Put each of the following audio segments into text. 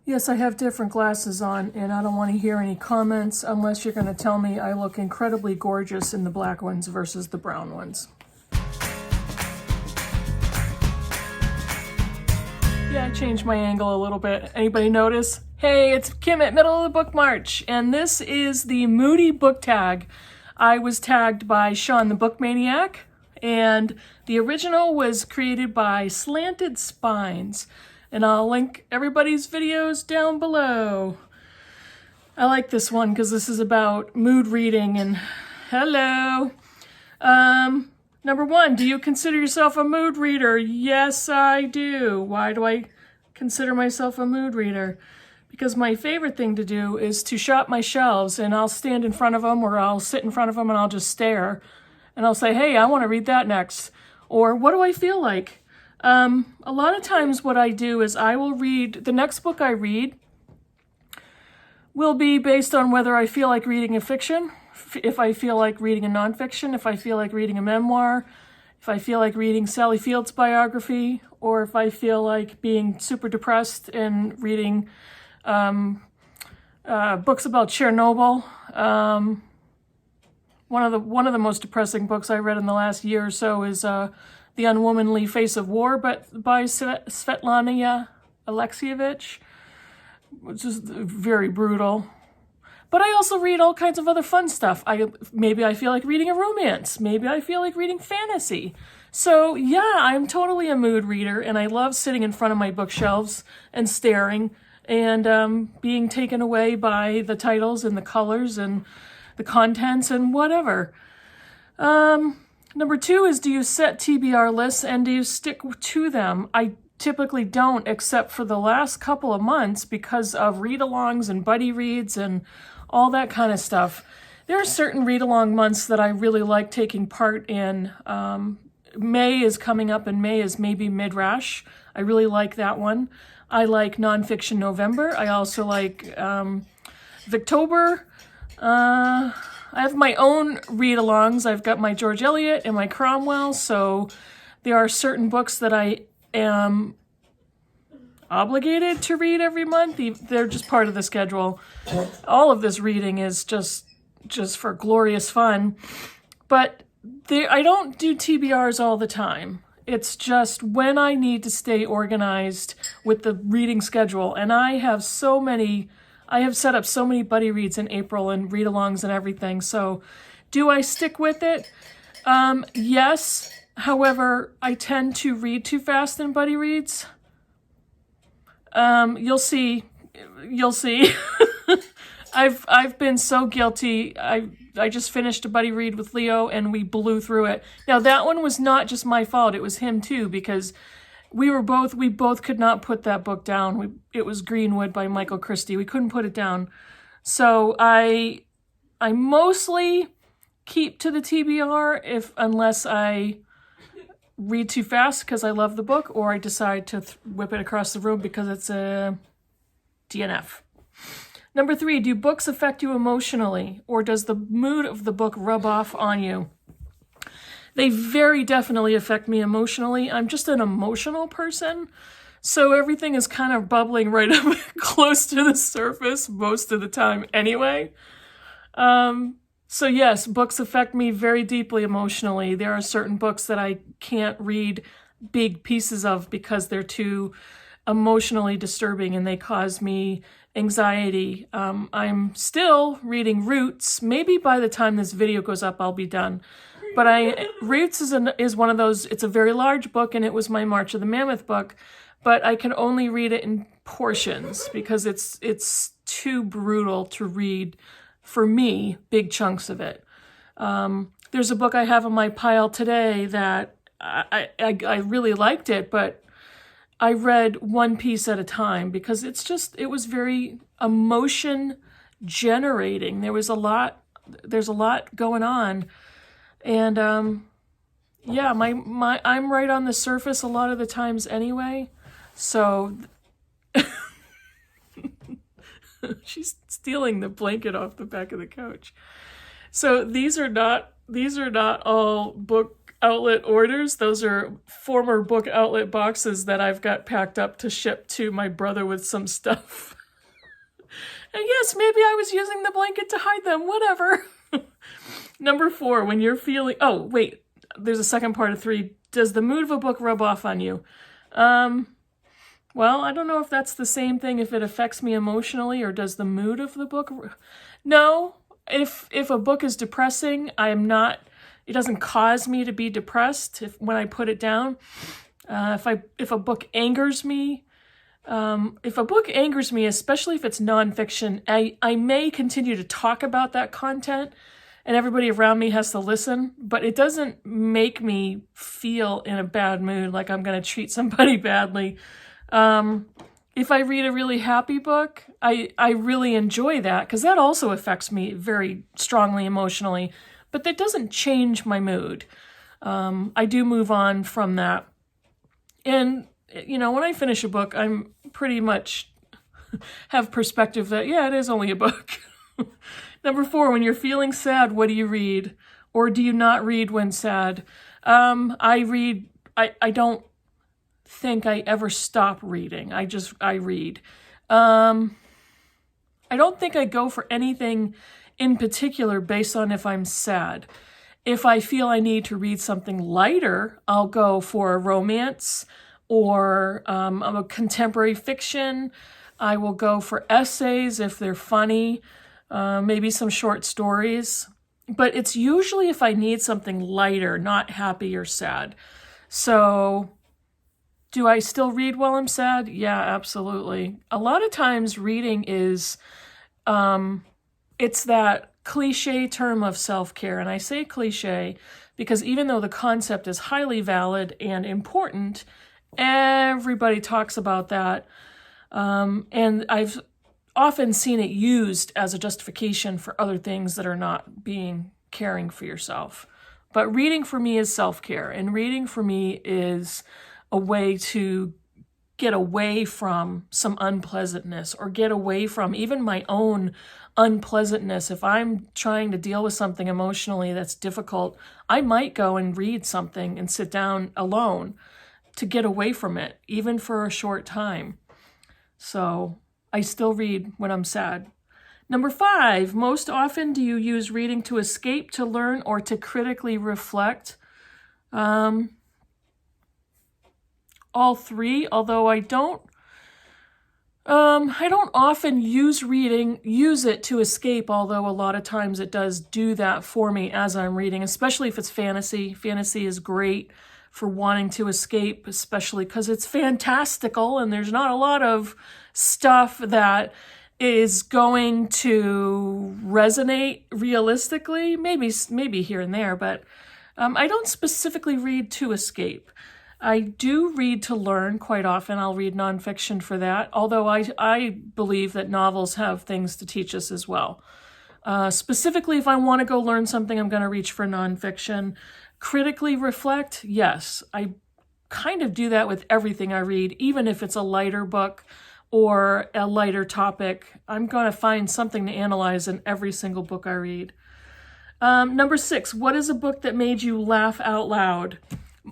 Yes, I have different glasses on, and I don't want to hear any comments unless you're going to tell me I look incredibly gorgeous in the black ones versus the brown ones. Yeah, I changed my angle a little bit. Anybody notice? Hey, it's Kim at Middle of the Book March, and this is the Moody Book Tag. I was tagged by Shawn the Book Maniac, and the original was created by Slanted Spines. And I'll link everybody's videos down below. I like this one because this is about mood reading and hello. Number one, do you consider yourself a mood reader? Yes, I do. Why do I consider myself a mood reader? Because my favorite thing to do is to shop my shelves, and I'll stand in front of them or I'll sit in front of them and I'll just stare. And I'll say, hey, I want to read that next. Or what do I feel like? A lot of times what I do is I will read, the next book I read will be based on whether I feel like reading a fiction, if I feel like reading a nonfiction, if I feel like reading a memoir, if I feel like reading Sally Field's biography, or if I feel like being super depressed and reading books about Chernobyl. One of the most depressing books I read in the last year or so is The Unwomanly Face of War, but by Svetlana Alexievich, which is very brutal. But I also read all kinds of other fun stuff. Maybe I feel like reading a romance. Maybe I feel like reading fantasy. So yeah, I'm totally a mood reader, and I love sitting in front of my bookshelves and staring and being taken away by the titles and the colors and the contents and whatever. Number two is, do you set TBR lists and do you stick to them? I typically don't, except for the last couple of months because of read-alongs and buddy reads and all that kind of stuff. There are certain read-along months that I really like taking part in. May is coming up, and May is maybe Midrash. I really like that one. I like Nonfiction November. I also like Victober. I have my own read-alongs. I've got my George Eliot and my Cromwell, so there are certain books that I am obligated to read every month. They're just part of the schedule. All of this reading is just for glorious fun. But I don't do TBRs all the time. It's just when I need to stay organized with the reading schedule. And I have set up so many buddy reads in April and read-alongs and everything. So do I stick with it? Yes. However, I tend to read too fast in buddy reads. You'll see. I've been so guilty. I just finished a buddy read with Leo and we blew through it. Now that one was not just my fault. It was him too, because we both could not put that book down. It was Greenwood by Michael Christie. We couldn't put it down. So I mostly keep to the TBR unless I read too fast because I love the book, or I decide to whip it across the room because it's a DNF. Number three, do books affect you emotionally, or does the mood of the book rub off on you? They very definitely affect me emotionally. I'm just an emotional person, so everything is kind of bubbling right up close to the surface most of the time anyway. So yes, books affect me very deeply emotionally. There are certain books that I can't read big pieces of because they're too emotionally disturbing and they cause me anxiety. I'm still reading Roots. Maybe by the time this video goes up, I'll be done. But Roots is one of those, it's a very large book, and it was my March of the Mammoth book, but I can only read it in portions because it's too brutal to read, for me, big chunks of it. There's a book I have on my pile today that I really liked it, but I read one piece at a time because it was very emotion generating. There's a lot going on. And yeah, I'm right on the surface a lot of the times anyway. So she's stealing the blanket off the back of the couch. So these are not all book outlet orders. Those are former book outlet boxes that I've got packed up to ship to my brother with some stuff. And yes, maybe I was using the blanket to hide them, whatever. Number 4, when you're feeling... Oh, wait, there's a second part of 3. Does the mood of a book rub off on you? Well, I don't know if that's the same thing, if it affects me emotionally, or does the mood of the book... No, if a book is depressing, I am not... It doesn't cause me to be depressed when I put it down. If a book angers me, especially if it's nonfiction, I may continue to talk about that content, and everybody around me has to listen, but it doesn't make me feel in a bad mood, like I'm going to treat somebody badly. If I read a really happy book, I really enjoy that, because that also affects me very strongly emotionally, but that doesn't change my mood. I do move on from that. And, when I finish a book, I'm pretty much have perspective that, yeah, it is only a book. Number 4, when you're feeling sad, what do you read? Or do you not read when sad? I don't think I ever stop reading. I read. I don't think I go for anything in particular based on if I'm sad. If I feel I need to read something lighter, I'll go for a romance or a contemporary fiction. I will go for essays if they're funny, maybe some short stories. But it's usually if I need something lighter, not happy or sad. So do I still read while I'm sad? Yeah, absolutely. A lot of times reading is... it's that cliche term of self-care. And I say cliche because even though the concept is highly valid and important, everybody talks about that. And I've often seen it used as a justification for other things that are not being caring for yourself. But reading for me is self-care. And reading for me is a way to get away from some unpleasantness, or get away from even my own unpleasantness. If I'm trying to deal with something emotionally that's difficult, I might go and read something and sit down alone to get away from it, even for a short time. So I still read when I'm sad. Number 5, most often do you use reading to escape, to learn, or to critically reflect? All 3, although I don't often use it to escape, although a lot of times it does do that for me as I'm reading, especially if it's fantasy. Fantasy is great for wanting to escape, especially because it's fantastical and there's not a lot of stuff that is going to resonate realistically, maybe here and there, but I don't specifically read to escape. I do read to learn quite often. I'll read nonfiction for that, although I believe that novels have things to teach us as well. Specifically, if I want to go learn something, I'm going to reach for nonfiction. Critically reflect, yes. I kind of do that with everything I read, even if it's a lighter book or a lighter topic. I'm going to find something to analyze in every single book I read. Number 6, what is a book that made you laugh out loud?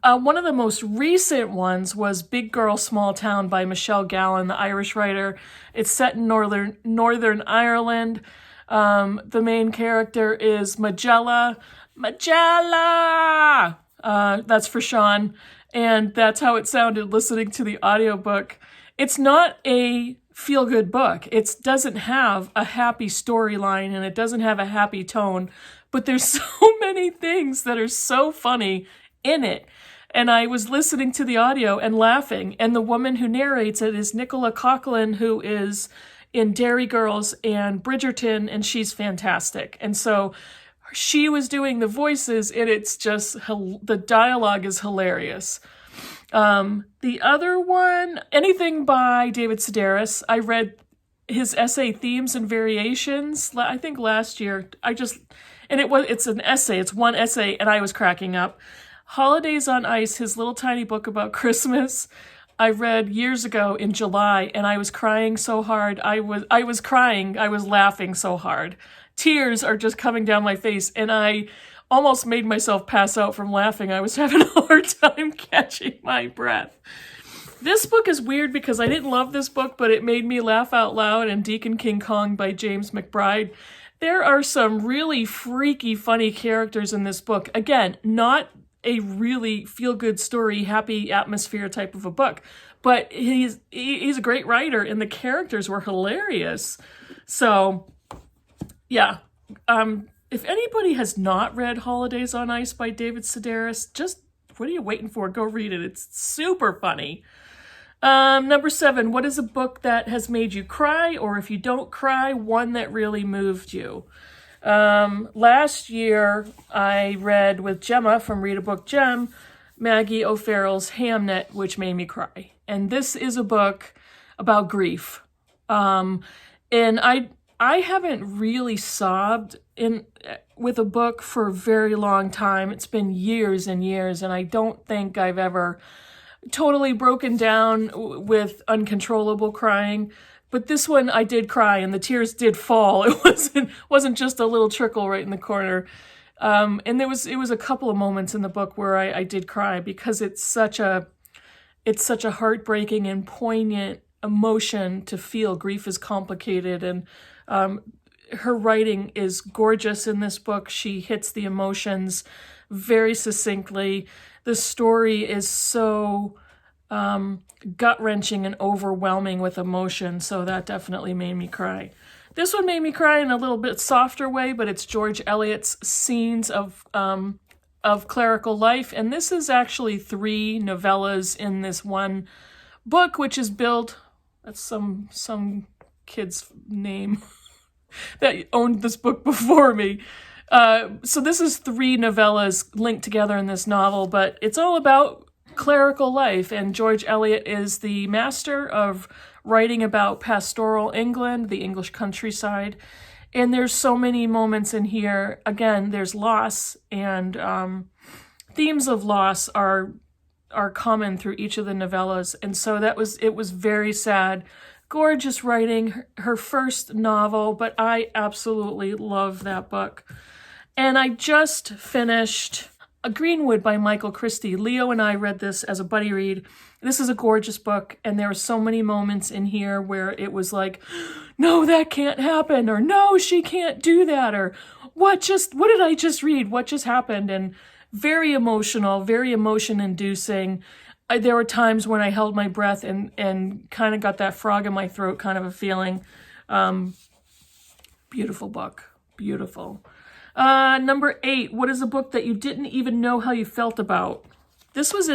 One of the most recent ones was Big Girl, Small Town by Michelle Gallen, the Irish writer. It's set in Northern Ireland. The main character is Magella. That's for Shawn. And that's how it sounded listening to the audiobook. It's not a feel-good book. It doesn't have a happy storyline and it doesn't have a happy tone. But there's so many things that are so funny in it. And I was listening to the audio and laughing. And the woman who narrates it is Nicola Coughlan, who is in Dairy Girls and Bridgerton, and she's fantastic. And so she was doing the voices, and it's just, the dialogue is hilarious. The other one, anything by David Sedaris. I read his essay Themes and Variations, I think last year. It's an essay, it's one essay, and I was cracking up. Holidays on Ice, his little tiny book about Christmas, I read years ago in July, and I was crying so hard. I was laughing so hard. Tears are just coming down my face, and I almost made myself pass out from laughing. I was having a hard time catching my breath. This book is weird because I didn't love this book, but it made me laugh out loud. And Deacon King Kong by James McBride. There are some really freaky, funny characters in this book. Again, not a really feel-good story, happy atmosphere type of a book, but he's a great writer, and the characters were hilarious. So, yeah. If anybody has not read Holidays on Ice by David Sedaris, just what are you waiting for? Go read it. It's super funny. Number 7, what is a book that has made you cry, or if you don't cry, one that really moved you? Last year, I read with Gemma from Read a Book Gem, Maggie O'Farrell's Hamnet, which made me cry. And this is a book about grief. And I haven't really sobbed with a book for a very long time. It's been years and years, and I don't think I've ever totally broken down with uncontrollable crying. But this one I did cry, and the tears did fall. It wasn't just a little trickle right in the corner. And it was a couple of moments in the book where I did cry, because it's such a heartbreaking and poignant emotion to feel. Grief is complicated, and her writing is gorgeous in this book. She hits the emotions very succinctly. The story is so gut-wrenching and overwhelming with emotion, so that definitely made me cry. This one made me cry in a little bit softer way, but it's George Eliot's Scenes of Clerical Life, and this is actually 3 novellas in this one book, which is billed, that's some kid's name that owned this book before me. So this is 3 novellas linked together in this novel, but it's all about clerical life, and George Eliot is the master of writing about pastoral England, the English countryside, and there's so many moments in here. Again, there's loss, and themes of loss are common through each of the novellas, and so it was very sad. Gorgeous writing, her first novel, but I absolutely love that book. And I just finished A Greenwood by Michael Christie. Leo and I read this as a buddy read. This is a gorgeous book, and there are so many moments in here where it was like, no, that can't happen, or no, she can't do that, or what did I just read? What just happened? And very emotional, very emotion-inducing. There were times when I held my breath and kind of got that frog in my throat kind of a feeling. Beautiful book. Beautiful. Number 8, what is a book that you didn't even know how you felt about? This is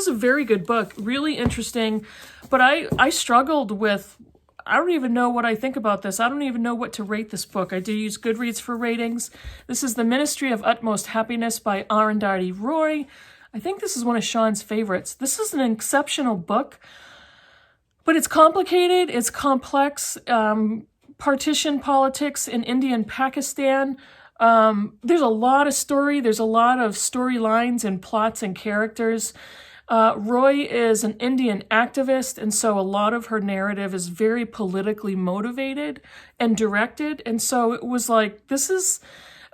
a very good book, really interesting, but I struggled with, I don't even know what I think about this. I don't even know what to rate this book. I do use Goodreads for ratings. This is The Ministry of Utmost Happiness by Arundhati Roy. I think this is one of Shawn's favorites. This is an exceptional book, but it's complicated, it's complex. Partition politics in India and Pakistan. There's a lot of story. There's a lot of storylines and plots and characters. Roy is an Indian activist, and so a lot of her narrative is very politically motivated and directed. And so it was like, this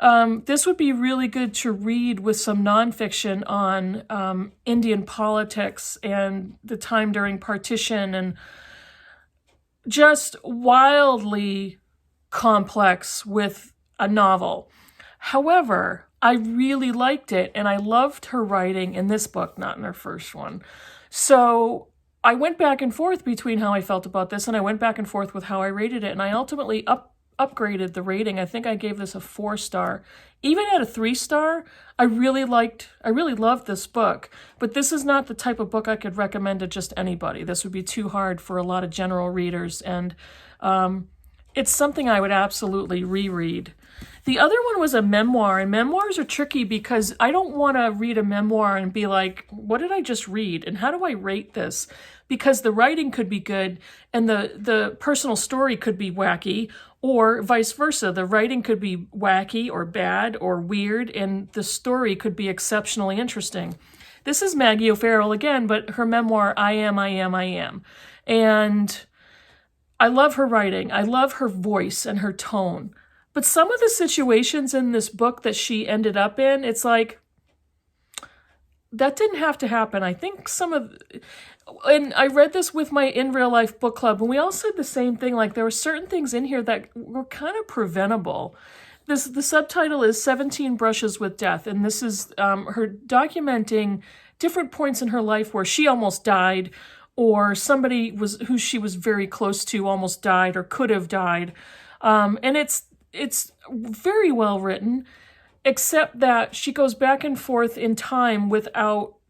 would be really good to read with some nonfiction on Indian politics and the time during partition, and just wildly complex with a novel. However, I really liked it, and I loved her writing in this book, not in her first one. So I went back and forth between how I felt about this, and I went back and forth with how I rated it, and I ultimately upgraded the rating. I think I gave this a 4-star. Even at a 3-star, I really loved this book, but this is not the type of book I could recommend to just anybody. This would be too hard for a lot of general readers, and it's something I would absolutely reread. The other one was a memoir, and memoirs are tricky because I don't want to read a memoir and be like, what did I just read, and how do I rate this? Because the writing could be good, and the personal story could be wacky, or vice versa. The writing could be wacky or bad or weird, and the story could be exceptionally interesting. This is Maggie O'Farrell again, but her memoir, I Am. And I love her writing. I love her voice and her tone. But some of the situations in this book that she ended up in, it's like, that didn't have to happen. I think and I read this with my In Real Life book club, and we all said the same thing. Like, there were certain things in here that were kind of preventable. The subtitle is 17 Brushes with Death, and this is her documenting different points in her life where she almost died, or somebody who she was very close to almost died or could have died. And it's very well written, except that she goes back and forth in time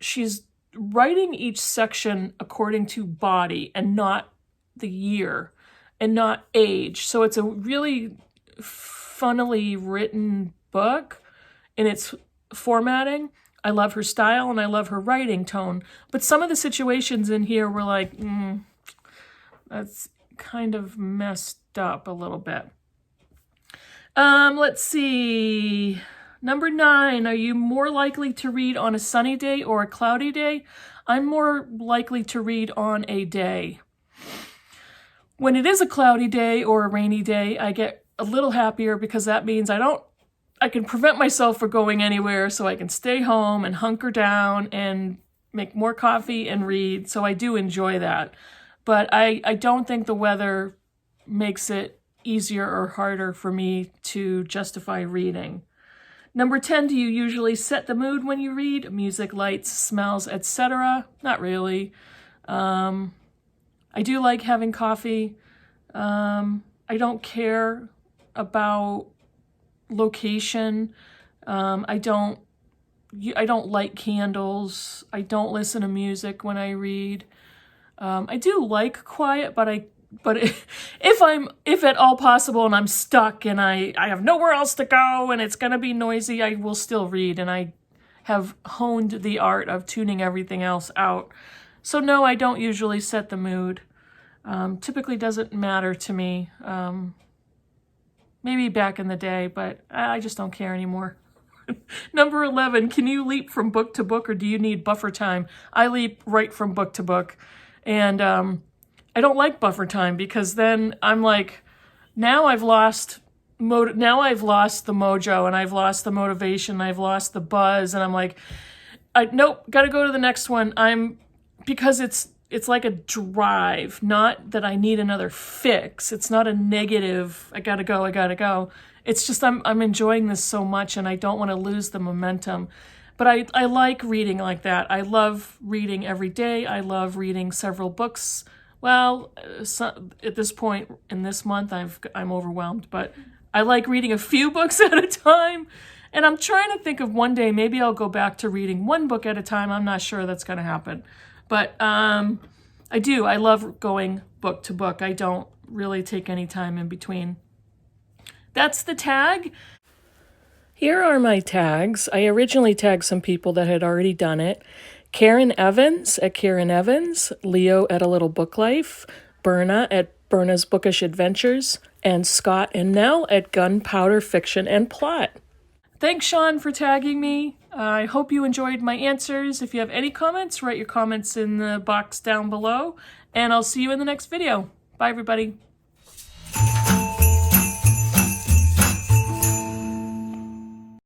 she's writing each section according to body and not the year and not age. So it's a really funnily written book in its formatting. I love her style and I love her writing tone. But some of the situations in here were like, that's kind of messed up a little bit. Let's see. Number 9, are you more likely to read on a sunny day or a cloudy day? I'm more likely to read on a day. When it is a cloudy day or a rainy day, I get a little happier because that means I can prevent myself from going anywhere, so I can stay home and hunker down and make more coffee and read. So I do enjoy that. But I don't think the weather makes it easier or harder for me to justify reading. Number 10, do you usually set the mood when you read? Music, lights, smells, etc.? Not really. I do like having coffee. I don't care about location. I don't light candles. I don't listen to music when I read. I do like quiet, but if at all possible and I'm stuck and I have nowhere else to go and it's going to be noisy, I will still read, and I have honed the art of tuning everything else out. So no, I don't usually set the mood. Typically doesn't matter to me. Maybe back in the day, but I just don't care anymore. Number 11, can you leap from book to book or do you need buffer time? I leap right from book to book. And I don't like buffer time because then I'm like, now I've lost the mojo and I've lost the motivation, I've lost the buzz, and I'm like, nope, gotta go to the next one. Because it's like a drive, not that I need another fix. It's not a negative, I gotta go. It's just I'm enjoying this so much and I don't want to lose the momentum. But I like reading like that. I love reading every day. I love reading several books. Well, at this point in this month, I'm overwhelmed, but I like reading a few books at a time. And I'm trying to think of one day, maybe I'll go back to reading one book at a time. I'm not sure that's going to happen. But I love going book to book. I don't really take any time in between. That's the tag. Here are my tags. I originally tagged some people that had already done it. Karen Evans at Karen Evans, Leo at A Little Book Life, Berna at Berna's Bookish Adventures, and Scott and Nell at Gunpowder Fiction and Plot. Thanks, Shawn, for tagging me. I hope you enjoyed my answers. If you have any comments, write your comments in the box down below, and I'll see you in the next video. Bye, everybody.